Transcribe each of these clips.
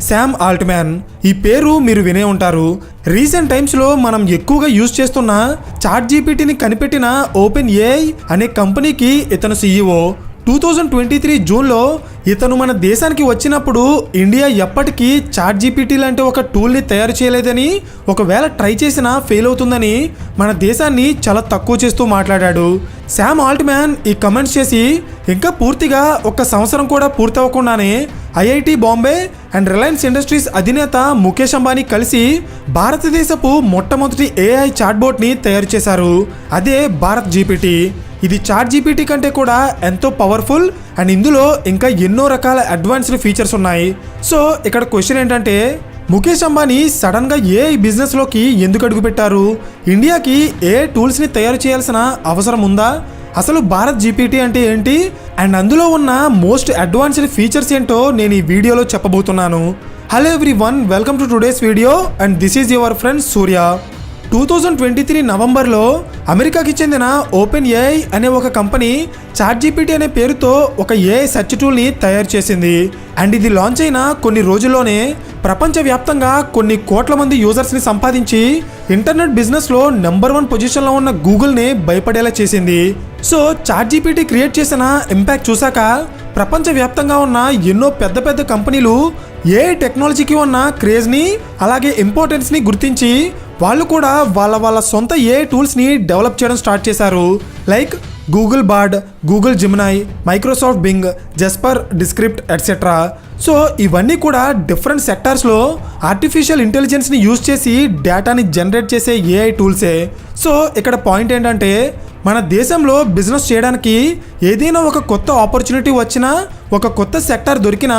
Sam ఆల్ట్మ్యాన్. ఈ పేరు మీరు వినే ఉంటారు. రీసెంట్ టైమ్స్లో మనం ఎక్కువగా యూజ్ చేస్తున్న చాట్‌జీపీటీని కనిపెట్టిన ఓపెన్ ఏఐ అనే కంపెనీకి ఇతను CEO. 2023 జూన్లో ఇతను మన దేశానికి వచ్చినప్పుడు ఇండియా ఎప్పటికీ చాట్‌జీపీటీ లాంటి ఒక టూల్ని తయారు చేయలేదని, ఒకవేళ ట్రై చేసినా ఫెయిల్ అవుతుందని మన దేశాన్ని చాలా తక్కువ చేస్తూ మాట్లాడాడు. శామ్ ఆల్ట్మ్యాన్ ఈ కమెంట్స్ చేసి ఇంకా పూర్తిగా 1 సంవత్సరం కూడా పూర్తవకుండానే IIT Bombay and Reliance Industries అధినేత ముఖేష్ అంబానీ కలిసి భారతదేశపు మొట్టమొదటి ఏఐ చాట్బోట్ని తయారు చేశారు. అదే భారత్ జీపీటీ. ఇది చాట్‌జీపీటీ కంటే కూడా ఎంతో పవర్ఫుల్ అండ్ ఇందులో ఇంకా ఎన్నో రకాల అడ్వాన్స్డ్ ఫీచర్స్ ఉన్నాయి. సో ఇక్కడ క్వశ్చన్ ఏంటంటే, ముఖేష్ అంబానీ సడన్గా ఏఐ బిజినెస్లోకి ఎందుకు అడుగుపెట్టారు? ఇండియాకి ఏఐ టూల్స్ని తయారు చేయాల్సిన అవసరం ఉందా? అసలు భారత్ జీపీటీ అంటే ఏంటి అండ్ అందులో ఉన్న మోస్ట్ అడ్వాన్స్డ్ ఫీచర్స్ ఏంటో నేను ఈ వీడియోలో చెప్పబోతున్నాను. Hello everyone, welcome to today's video and this is your friend Surya. 2023 నవంబర్లో అమెరికాకి చెందిన ఓపెన్ ఏఐ అనే ఒక కంపెనీ చాట్‌జీపీటీ అనే పేరుతో ఒక ఏఐ సెర్చ్ టూల్ని తయారు చేసింది. అండ్ ఇది లాంచ్ అయిన కొన్ని రోజుల్లోనే ప్రపంచవ్యాప్తంగా కొన్ని కోట్ల మంది యూజర్స్ని సంపాదించి ఇంటర్నెట్ బిజినెస్లో నెంబర్ 1 పొజిషన్లో ఉన్న గూగుల్ని భయపడేలా చేసింది. సో చాట్‌జీపీటీ క్రియేట్ చేసిన ఇంపాక్ట్ చూసాక ప్రపంచవ్యాప్తంగా ఉన్న ఎన్నో పెద్ద పెద్ద కంపెనీలు ఏఐ టెక్నాలజీకి ఉన్న క్రేజ్ని అలాగే ఇంపార్టెన్స్ని గుర్తించి వాళ్ళు కూడా వాళ్ళ సొంత ఏఐ టూల్స్ని డెవలప్ చేయడం స్టార్ట్ చేశారు. Like Google Bard, Google Gemini, Microsoft Bing, Jasper, Descript etcetera. So ఇవన్నీ కూడా డిఫరెంట్ సెక్టార్స్లో ఆర్టిఫిషియల్ ఇంటెలిజెన్స్ని యూజ్ చేసి డేటాని జనరేట్ చేసే ఏఐ టూల్సే. సో ఇక్కడ పాయింట్ ఏంటంటే, మన దేశంలో బిజినెస్ చేయడానికి ఏదైనా ఒక కొత్త ఆపర్చునిటీ వచ్చినా, ఒక కొత్త సెక్టార్ దొరికినా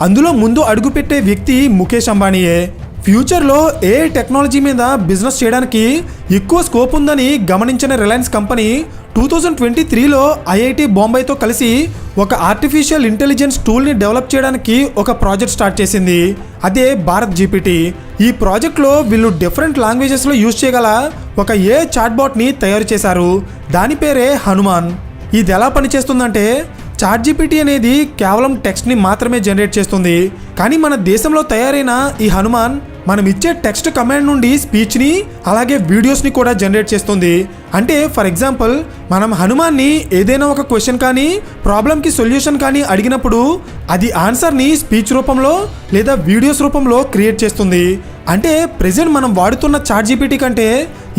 అందులో ముందు అడుగుపెట్టే వ్యక్తి ముఖేష్ అంబానీయే. ఫ్యూచర్లో ఏఐ టెక్నాలజీ మీద బిజినెస్ చేయడానికి ఎక్కువ స్కోప్ ఉందని గమనించిన రిలయన్స్ కంపెనీ 2023లో ఐఐటి బాంబేతో కలిసి ఒక ఆర్టిఫిషియల్ ఇంటెలిజెన్స్ టూల్ని డెవలప్ చేయడానికి ఒక ప్రాజెక్ట్ స్టార్ట్ చేసింది. అదే భారత్ జీపీటీ. ఈ ప్రాజెక్ట్లో వీళ్ళు డిఫరెంట్ లాంగ్వేజెస్లో యూజ్ చేయగల ఒక ఏఐ చాట్బాట్ని తయారు చేశారు. దాని పేరే హనుమాన్. ఇది ఎలా పనిచేస్తుందంటే, చాట్‌జీపీటీ అనేది కేవలం టెక్స్ట్ని మాత్రమే జనరేట్ చేస్తుంది. కానీ మన దేశంలో తయారైన ఈ హనుమాన్ మనం ఇచ్చే టెక్స్ట్ కమాండ్ నుండి స్పీచ్ని అలాగే వీడియోస్ని కూడా జనరేట్ చేస్తుంది. అంటే ఫర్ ఎగ్జాంపుల్, మనం హనుమాన్ని ఏదైనా ఒక క్వశ్చన్ కానీ ప్రాబ్లంకి సొల్యూషన్ కానీ అడిగినప్పుడు అది ఆన్సర్ని స్పీచ్ రూపంలో లేదా వీడియోస్ రూపంలో క్రియేట్ చేస్తుంది. అంటే ప్రెజెంట్ మనం వాడుతున్న చాట్‌జీపీటీ కంటే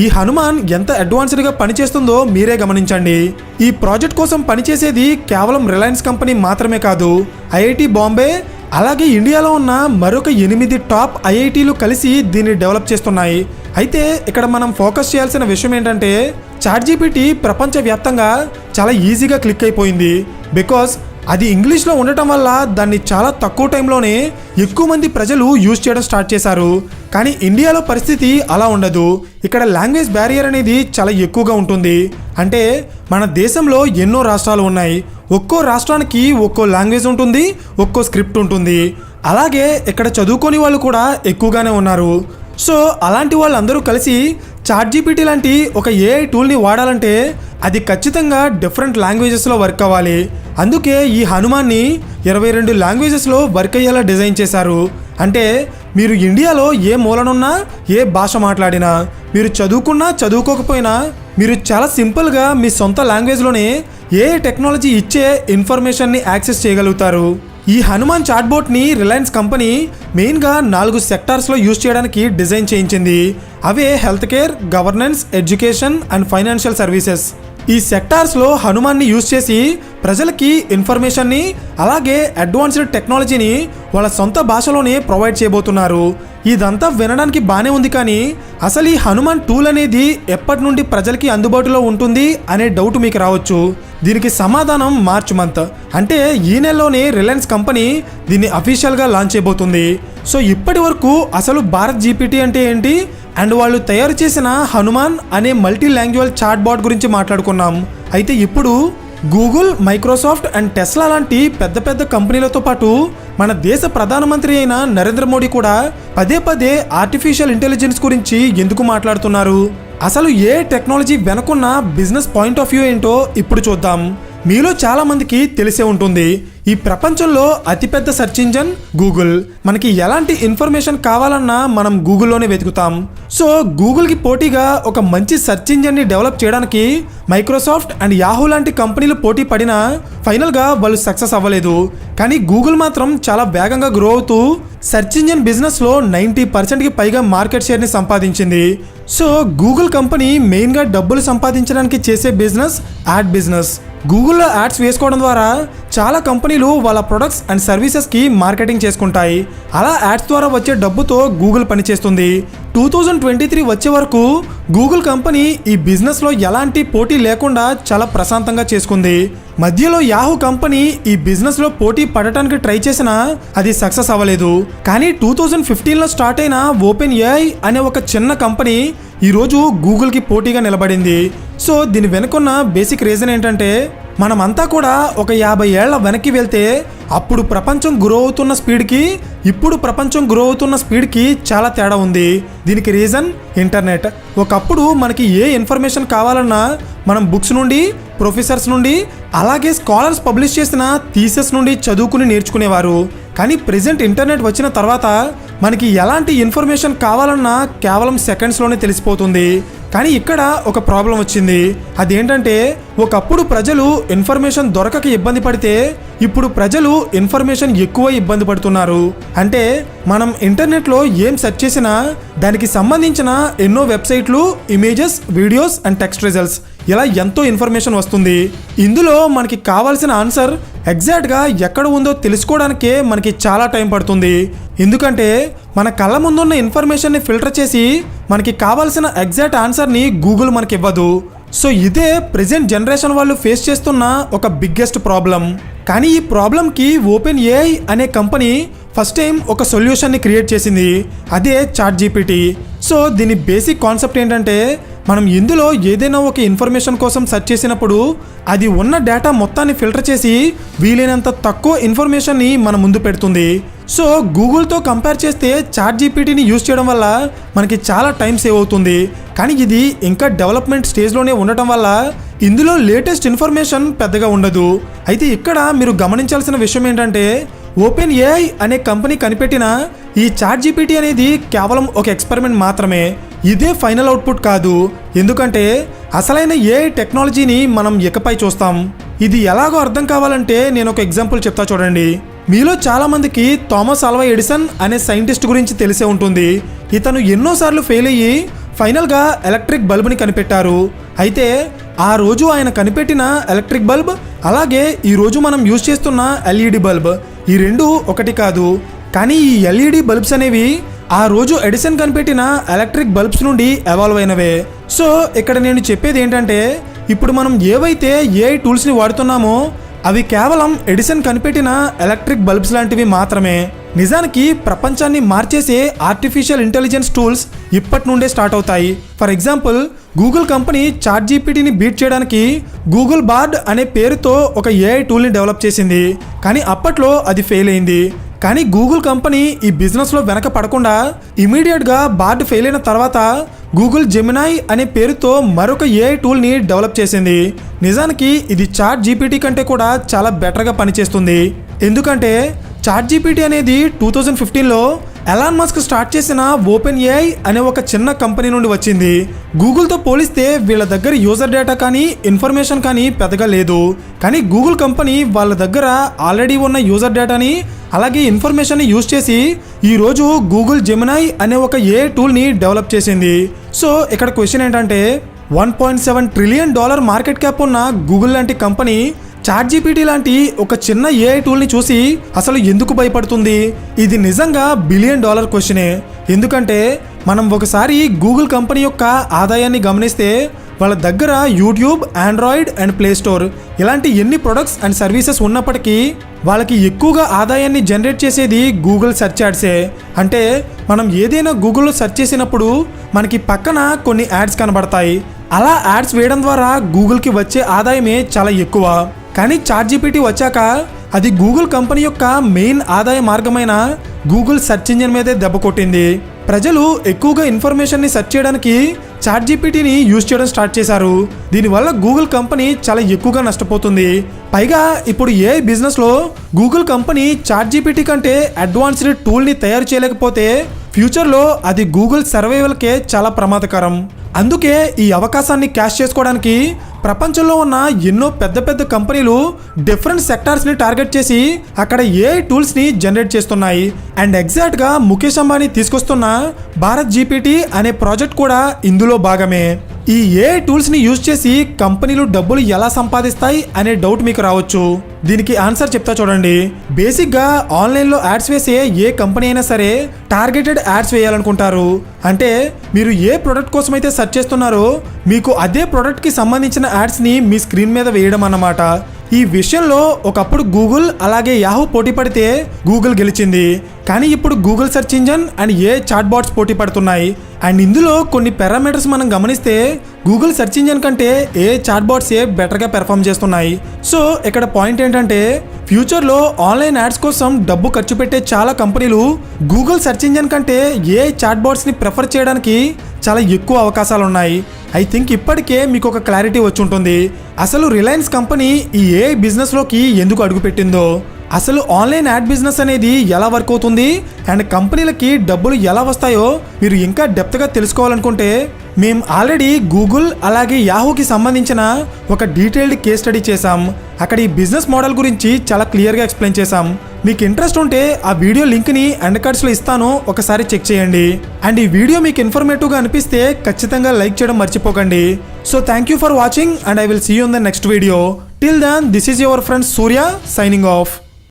ఈ హనుమాన్ ఎంత అడ్వాన్స్డ్గా పనిచేస్తుందో మీరే గమనించండి. ఈ ప్రాజెక్ట్ కోసం పనిచేసేది కేవలం రిలయన్స్ కంపెనీ మాత్రమే కాదు, ఐఐటి బాంబే అలాగే ఇండియాలో ఉన్న మరొక 8 టాప్ ఐఐటీలు కలిసి దీన్ని డెవలప్ చేస్తున్నాయి. అయితే ఇక్కడ మనం ఫోకస్ చేయాల్సిన విషయం ఏంటంటే, చాట్‌జీపీటీ ప్రపంచవ్యాప్తంగా చాలా ఈజీగా క్లిక్ అయిపోయింది. బికాస్ అది ఇంగ్లీష్లో ఉండటం వల్ల దాన్ని చాలా తక్కువ టైంలోనే ఎక్కువ మంది ప్రజలు యూజ్ చేయడం స్టార్ట్ చేశారు. కానీ ఇండియాలో పరిస్థితి అలా ఉండదు. ఇక్కడ లాంగ్వేజ్ బ్యారియర్ అనేది చాలా ఎక్కువగా ఉంటుంది. అంటే మన దేశంలో ఎన్నో రాష్ట్రాలు ఉన్నాయి. ఒక్కో రాష్ట్రానికి ఒక్కో లాంగ్వేజ్ ఉంటుంది, ఒక్కో స్క్రిప్ట్ ఉంటుంది. అలాగే ఇక్కడ చదువుకోని వాళ్ళు కూడా ఎక్కువగానే ఉన్నారు. సో అలాంటి వాళ్ళందరూ కలిసి చాట్‌జీపీటీ లాంటి ఒక ఏఐ టూల్ని వాడాలంటే అది ఖచ్చితంగా డిఫరెంట్ లాంగ్వేజెస్లో వర్క్ అవ్వాలి. అందుకే ఈ హనుమాన్ని 22 లాంగ్వేజెస్లో వర్క్ అయ్యేలా డిజైన్ చేశారు. అంటే మీరు ఇండియాలో ఏ మూలనున్నా, ఏ భాష మాట్లాడినా, మీరు చదువుకున్నా చదువుకోకపోయినా మీరు చాలా సింపుల్గా మీ సొంత లాంగ్వేజ్లోనే ఏ టెక్నాలజీ ఇచ్చే ఇన్ఫర్మేషన్ని యాక్సెస్ చేయగలుగుతారు. ఈ హనుమాన్ చాట్బోట్ని రిలయన్స్ కంపెనీ మెయిన్గా 4 సెక్టార్స్లో యూజ్ చేయడానికి డిజైన్ చేయించింది. అవే health care, governance, education and financial services. ఈ సెక్టార్స్లో హనుమాన్ని యూజ్ చేసి ప్రజలకి ఇన్ఫర్మేషన్ని అలాగే అడ్వాన్స్డ్ టెక్నాలజీని వాళ్ళ సొంత భాషలోనే ప్రొవైడ్ చేయబోతున్నారు. ఇదంతా వినడానికి బాగానే ఉంది, కానీ అసలు ఈ హనుమాన్ టూల్ అనేది ఎప్పటి నుండి ప్రజలకి అందుబాటులో ఉంటుంది అనే డౌట్ మీకు రావచ్చు. దీనికి సమాధానం మార్చ్ మంత్, అంటే ఈ నెలలోనే రిలయన్స్ కంపెనీ దీన్ని అఫీషియల్గా లాంచ్ చేయబోతుంది. సో ఇప్పటి వరకు అసలు భారత్ జీపీటీ అంటే ఏంటి అండ్ వాళ్ళు తయారు చేసిన హనుమాన్ అనే మల్టీ లాంగ్వేజ్ చాట్బాట్ గురించి మాట్లాడుకున్నాం. అయితే ఇప్పుడు గూగుల్, మైక్రోసాఫ్ట్ అండ్ టెస్లా లాంటి పెద్ద పెద్ద కంపెనీలతో పాటు మన దేశ ప్రధానమంత్రి అయిన నరేంద్ర మోడీ కూడా పదే ఆర్టిఫిషియల్ ఇంటెలిజెన్స్ గురించి ఎందుకు మాట్లాడుతున్నారు? అసలు ఏ టెక్నాలజీ వెనుకున్న బిజినెస్ పాయింట్ ఆఫ్ వ్యూ ఏంటో ఇప్పుడు చూద్దాం. మీలో చాలా మందికి తెలిసే ఉంటుంది, ఈ ప్రపంచంలో అతిపెద్ద సెర్చ్ ఇంజన్ గూగుల్. మనకి ఎలాంటి ఇన్ఫర్మేషన్ కావాలన్నా మనం గూగుల్లోనే వెతుకుతాం. సో గూగుల్కి పోటీగా ఒక మంచి సెర్చ్ ఇంజన్ని డెవలప్ చేయడానికి మైక్రోసాఫ్ట్ అండ్ యాహూ లాంటి కంపెనీలు పోటీ పడినా ఫైనల్గా వాళ్ళు సక్సెస్ అవ్వలేదు. కానీ గూగుల్ మాత్రం చాలా వేగంగా గ్రో అవుతూ సెర్చ్ ఇంజిన్ బిజినెస్లో 90%కి పైగా మార్కెట్ షేర్ని సంపాదించింది. సో గూగుల్ కంపెనీ మెయిన్గా డబ్బులు సంపాదించడానికి చేసే బిజినెస్ యాడ్ బిజినెస్. గూగుల్లో యాడ్స్ వేసుకోవడం ద్వారా చాలా కంపెనీలు వాళ్ళ ప్రొడక్ట్స్ అండ్ సర్వీసెస్కి మార్కెటింగ్ చేసుకుంటాయి. అలా యాడ్స్ ద్వారా వచ్చే డబ్బుతో గూగుల్ పనిచేస్తుంది. 2023 వచ్చే వరకు గూగుల్ కంపెనీ ఈ బిజినెస్లో ఎలాంటి పోటీ లేకుండా చాలా ప్రశాంతంగా చేసుకుంది. మధ్యలో యాహూ కంపెనీ ఈ బిజినెస్లో పోటీ పడటానికి ట్రై చేసినా అది సక్సెస్ అవ్వలేదు. కానీ 2015లో స్టార్ట్ అయిన ఓపెన్ ఏఐ అనే ఒక చిన్న కంపెనీ ఈరోజు గూగుల్కి పోటీగా నిలబడింది. సో దీని వెనుకున్న బేసిక్ రీజన్ ఏంటంటే మనమంతా కూడా ఒక 50 ఏళ్ల వెనక్కి వెళ్తే అప్పుడు ప్రపంచం గ్రో అవుతున్న స్పీడ్కి ఇప్పుడు ప్రపంచం గ్రో అవుతున్న స్పీడ్కి చాలా తేడా ఉంది. దీనికి రీజన్ ఇంటర్నెట్. ఒకప్పుడు మనకి ఏ ఇన్ఫర్మేషన్ కావాలన్నా మనం బుక్స్ నుండి, ప్రొఫెసర్స్ నుండి, అలాగే స్కాలర్స్ పబ్లిష్ చేసిన థీసిస్ నుండి చదువుకుని నేర్చుకునేవారు. కానీ ప్రెజెంట్ ఇంటర్నెట్ వచ్చిన తర్వాత మనకి ఎలాంటి ఇన్ఫర్మేషన్ కావాలన్నా కేవలం సెకండ్స్లోనే తెలిసిపోతుంది. కానీ ఇక్కడ ఒక ప్రాబ్లం వచ్చింది. అదేంటంటే ఒకప్పుడు ప్రజలు ఇన్ఫర్మేషన్ దొరకక ఇబ్బంది పడితే ఇప్పుడు ప్రజలు ఇన్ఫర్మేషన్ ఎక్కువ ఇబ్బంది పడుతున్నారు. అంటే మనం ఇంటర్నెట్లో ఏం సెర్చ్ చేసినా దానికి సంబంధించిన ఎన్నో వెబ్సైట్లు, images, videos and text results ఇలా ఎంతో ఇన్ఫర్మేషన్ వస్తుంది. ఇందులో మనకి కావాల్సిన ఆన్సర్ ఎగ్జాక్ట్గా ఎక్కడ ఉందో తెలుసుకోవడానికే మనకి చాలా టైం పడుతుంది. ఎందుకంటే మన కళ్ళ ముందున్న ఇన్ఫర్మేషన్ని ఫిల్టర్ చేసి మనకి కావాల్సిన ఎగ్జాక్ట్ ఆన్సర్ని గూగుల్ మనకి ఇవ్వదు. సో ఇదే ప్రెజెంట్ జనరేషన్ వాళ్ళు ఫేస్ చేస్తున్న ఒక బిగ్గెస్ట్ ప్రాబ్లం. కానీ ఈ ప్రాబ్లంకి ఓపెన్ ఏఐ అనే కంపెనీ ఫస్ట్ టైం ఒక సొల్యూషన్ని క్రియేట్ చేసింది. అదే చాట్ జీపీటీ. సో దీని బేసిక్ కాన్సెప్ట్ ఏంటంటే మనం ఇందులో ఏదైనా ఒక ఇన్ఫర్మేషన్ కోసం సెర్చ్ చేసినప్పుడు అది ఉన్న డేటా మొత్తాన్ని ఫిల్టర్ చేసి వీలైనంత తక్కువ ఇన్ఫర్మేషన్ని మన ముందు పెడుతుంది. సో గూగుల్తో కంపేర్ చేస్తే చాట్ జీపీటీని యూజ్ చేయడం వల్ల మనకి చాలా టైం సేవ్ అవుతుంది. కానీ ఇది ఇంకా డెవలప్మెంట్ స్టేజ్లోనే ఉండటం వల్ల ఇందులో లేటెస్ట్ ఇన్ఫర్మేషన్ పెద్దగా ఉండదు. అయితే ఇక్కడ మీరు గమనించాల్సిన విషయం ఏంటంటే ఓపెన్ ఏఐ అనే కంపెనీ కనిపెట్టిన ఈ చాట్ జీపీటీ అనేది కేవలం ఒక ఎక్స్పెరిమెంట్ మాత్రమే. ఇదే ఫైనల్ అవుట్పుట్ కాదు. ఎందుకంటే అసలైన ఏఐ టెక్నాలజీని మనం ఇకపై చూస్తాం. ఇది ఎలాగో అర్థం కావాలంటే నేను ఒక ఎగ్జాంపుల్ చెప్తా చూడండి. మీలో చాలామందికి థామస్ ఆల్వా ఎడిసన్ అనే సైంటిస్ట్ గురించి తెలిసే ఉంటుంది. ఇతను ఎన్నోసార్లు ఫెయిల్ అయ్యి ఫైనల్గా ఎలక్ట్రిక్ బల్బ్ని కనిపెట్టారు. అయితే ఆ రోజు ఆయన కనిపెట్టిన ఎలక్ట్రిక్ బల్బ్ అలాగే ఈరోజు మనం యూజ్ చేస్తున్న ఎల్ఈడి బల్బ్ ఈ రెండు ఒకటి కాదు. కానీ ఈ ఎల్ఈడి బల్బ్స్ అనేవి ఆ రోజు ఎడిసన్ కనిపెట్టిన ఎలక్ట్రిక్ బల్బ్స్ నుండి ఎవాల్వ్ అయినవే. సో ఇక్కడ నేను చెప్పేది ఏంటంటే ఇప్పుడు మనం ఏవైతే ఏఐ టూల్స్ని వాడుతున్నామో అవి కేవలం ఎడిసన్ కనిపెట్టిన ఎలక్ట్రిక్ బల్బ్స్ లాంటివి మాత్రమే. నిజానికి ప్రపంచాన్ని మార్చేసే ఆర్టిఫిషియల్ ఇంటెలిజెన్స్ టూల్స్ ఇప్పటి నుండే స్టార్ట్ అవుతాయి. For example Google company chat జీపీటీని బీట్ చేయడానికి గూగుల్ బార్డ్ అనే పేరుతో ఒక ఏఐ టూల్ని డెవలప్ చేసింది. కానీ అప్పట్లో అది ఫెయిల్ అయింది. కానీ గూగుల్ కంపెనీ ఈ బిజినెస్లో వెనక పడకుండా ఇమీడియట్గా బార్డ్ ఫెయిల్ అయిన తర్వాత గూగుల్ జెమినాయ్ అనే పేరుతో మరొక ఏఐ టూల్ని డెవలప్ చేసింది. నిజానికి ఇది చాట్ జీపీటీ కంటే కూడా చాలా బెటర్గా పనిచేస్తుంది. ఎందుకంటే చాట్ జీపీటీ అనేది 2015లో ఎలాన్ మస్క్ స్టార్ట్ చేసిన ఓపెన్ ఏఐ అనే ఒక చిన్న కంపెనీ నుండి వచ్చింది. గూగుల్తో పోలిస్తే వీళ్ళ దగ్గర యూజర్ డేటా కానీ ఇన్ఫర్మేషన్ కానీ పెద్దగా లేదు. కానీ గూగుల్ కంపెనీ వాళ్ళ దగ్గర ఆల్రెడీ ఉన్న యూజర్ డేటాని అలాగే ఇన్ఫర్మేషన్ని యూజ్ చేసి ఈరోజు గూగుల్ జెమినాయ్ అనే ఒక ఏఐ టూల్ని డెవలప్ చేసింది. సో ఇక్కడ క్వశ్చన్ ఏంటంటే $1.7 ట్రిలియన్ మార్కెట్ క్యాప్ ఉన్న గూగుల్ లాంటి కంపెనీ చాట్ జీపీటీ లాంటి ఒక చిన్న ఏఐ టూల్ని చూసి అసలు ఎందుకు భయపడుతుంది? ఇది నిజంగా $1 బిలియన్ క్వశ్చనే. ఎందుకంటే మనం ఒకసారి గూగుల్ కంపెనీ యొక్క ఆదాయాన్ని గమనిస్తే వాళ్ళ దగ్గర YouTube, Android and play store ఇలాంటి ఎన్ని ప్రొడక్ట్స్ అండ్ సర్వీసెస్ ఉన్నప్పటికీ వాళ్ళకి ఎక్కువగా ఆదాయాన్ని జనరేట్ చేసేది గూగుల్ సెర్చ్ యాడ్సే. అంటే మనం ఏదైనా గూగుల్లో సెర్చ్ చేసినప్పుడు మనకి పక్కన కొన్ని యాడ్స్ కనబడతాయి. అలా యాడ్స్ వేయడం ద్వారా గూగుల్కి వచ్చే ఆదాయమే చాలా ఎక్కువ. కానీ చాట్ జీపీటీ వచ్చాక అది గూగుల్ కంపెనీ యొక్క మెయిన్ ఆదాయ మార్గమైన గూగుల్ సెర్చ్ ఇంజిన్ మీదే దెబ్బ కొట్టింది. ప్రజలు ఎక్కువగా ఇన్ఫర్మేషన్ని సెర్చ్ చేయడానికి చాట్ జీపీటీని యూజ్ చేయడం స్టార్ట్ చేశారు. దీనివల్ల గూగుల్ కంపెనీ చాలా ఎక్కువగా నష్టపోతుంది. పైగా ఇప్పుడు ఏఐ బిజినెస్లో గూగుల్ కంపెనీ చాట్ జీపీటీ కంటే అడ్వాన్స్డ్ టూల్ని తయారు చేయలేకపోతే ఫ్యూచర్లో అది గూగుల్ సర్వైవల్కే చాలా ప్రమాదకరం. అందుకే ఈ అవకాశాన్ని క్యాష్ చేసుకోవడానికి ప్రపంచంలో ఉన్న ఎన్నో పెద్ద పెద్ద కంపెనీలు డిఫరెంట్ సెక్టార్స్ని టార్గెట్ చేసి అక్కడ ఏఐ టూల్స్ని జనరేట్ చేస్తున్నాయి. అండ్ ఎగ్జాక్ట్గా ముఖేష్ అంబానీ తీసుకొస్తున్న భారత్ జీపీటీ అనే ప్రాజెక్ట్ కూడా ఇందులో భాగమే. ఈ ఏఐ టూల్స్ని యూజ్ చేసి కంపెనీలు డబ్బులు ఎలా సంపాదిస్తాయి అనే డౌట్ మీకు రావచ్చు. దీనికి ఆన్సర్ చెప్తా చూడండి. బేసిక్గా ఆన్లైన్లో యాడ్స్ వేసే ఏ కంపెనీ అయినా సరే టార్గెటెడ్ యాడ్స్ వేయాలనుకుంటారు. అంటే మీరు ఏ ప్రోడక్ట్ కోసం అయితే సెర్చ్ చేస్తున్నారో మీకు అదే ప్రోడక్ట్కి సంబంధించిన యాడ్స్ని మీ స్క్రీన్ మీద వేయడం అన్నమాట. ఈ విషయంలో ఒకప్పుడు గూగుల్ అలాగే యాహూ పోటీ పడితే గూగుల్ గెలిచింది. కానీ ఇప్పుడు Google search engine and a chat bots పోటీ పడుతున్నాయి. అండ్ ఇందులో కొన్ని పారామీటర్స్ మనం గమనిస్తే గూగుల్ సెర్చ్ ఇంజన్ కంటే ఏ చాట్ బాట్సే బెటర్గా పెర్ఫామ్ చేస్తున్నాయి. సో ఇక్కడ పాయింట్ ఏంటంటే ఫ్యూచర్లో ఆన్లైన్ యాడ్స్ కోసం డబ్బు ఖర్చు పెట్టే చాలా కంపెనీలు గూగుల్ సెర్చ్ ఇంజన్ కంటే ఏ చాట్ బాట్స్ని ప్రిఫర్ చేయడానికి చాలా ఎక్కువ అవకాశాలు ఉన్నాయి. ఐ థింక్ ఇప్పటికే మీకు ఒక క్లారిటీ వచ్చి ఉంటుంది అసలు రిలయన్స్ కంపెనీ ఈ ఏఐ బిజినెస్లోకి ఎందుకు అడుగుపెట్టిందో, అసలు ఆన్లైన్ యాడ్ బిజినెస్ అనేది ఎలా వర్క్ అవుతుంది అండ్ కంపెనీలకి డబ్బులు ఎలా వస్తాయో మీరు ఇంకా డెప్త్గా తెలుసుకోవాలనుకుంటే మేము ఆల్రెడీ గూగుల్ అలాగే యాహూకి సంబంధించిన ఒక డీటెయిల్డ్ కేస్ స్టడీ చేసాం. అక్కడ ఈ బిజినెస్ మోడల్ గురించి చాలా క్లియర్గా ఎక్స్ప్లెయిన్ చేసాం. మీకు ఇంట్రెస్ట్ ఉంటే ఆ వీడియో లింక్ని ఎండ్ కార్డ్స్లో ఇస్తాను, ఒకసారి చెక్ చేయండి. అండ్ ఈ వీడియో మీకు ఇన్ఫర్మేటివ్గా అనిపిస్తే ఖచ్చితంగా లైక్ చేయడం మర్చిపోకండి. So thank you for watching and I will see you in the next video. Till then this is your friend Surya signing of.